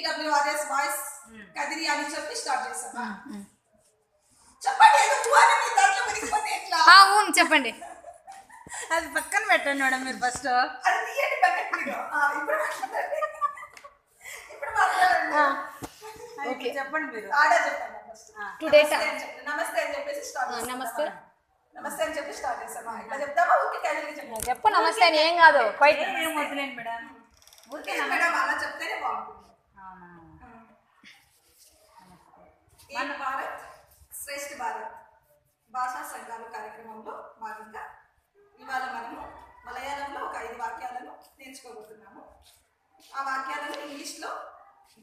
KEWRS boys Kadiri అని చెప్పి start చేసాం. చెప్పండి ఏదో పువ్వానే మీ దాంట్లో మునిగిపోతే ఎట్లా? అవును చెప్పండి. అది పక్కన పెట్టండి మేడం మీరు ఫస్ట్. అది తీయండి పక్కకి. ఇప్పుడు మాట్లాడండి. ఇప్పుడు మాట్లాడండి. ఓకే చెప్పండి మీరు. ఆర్డర్ చెప్పండి ఫస్ట్. టుడే నమస్తే అని చెప్పేసి స్టార్ట్ చేస్తాం. నమస్తే నమస్తే అని చెప్పి స్టార్ట్ చేస్తామా? ఇట్లా చెప్తామా? ఊరికే క్యాజువల్గా చెప్పండి. చెప్పు నమస్తే అని. ఏం కాదు క్వైట్ ఏం వద్దులేండి మేడం. ఊరికే మేడం అలా చెప్తేనే బాగుంటుంది. అవునా. ఏక్ భారత్ శ్రేష్ఠ భారత్ భాషా సంఘాలు కార్యక్రమంలో భాగంగా ఇవాళ మనము మలయాళంలో ఒక 5 వాక్యాలను నేర్చుకోబోతున్నాము. ఆ వాక్యాలను ఇంగ్లీష్లో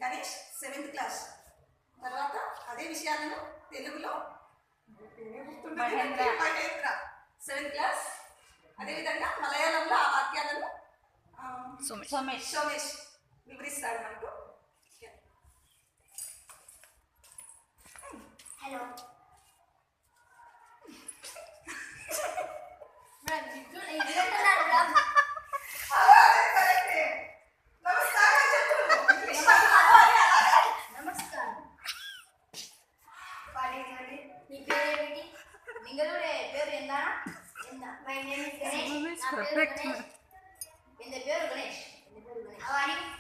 గణేష్ 7th క్లాస్, తర్వాత అదే విషయాలను తెలుగులో మహేంద్ర 7th క్లాస్, అదేవిధంగా మలయాళంలో ఆ వాక్యాలను సోమేష్ వివరిస్తాడు మనకు. Hello Perfect. In the பேரு கணேஷ். அவ அன்னைக்கு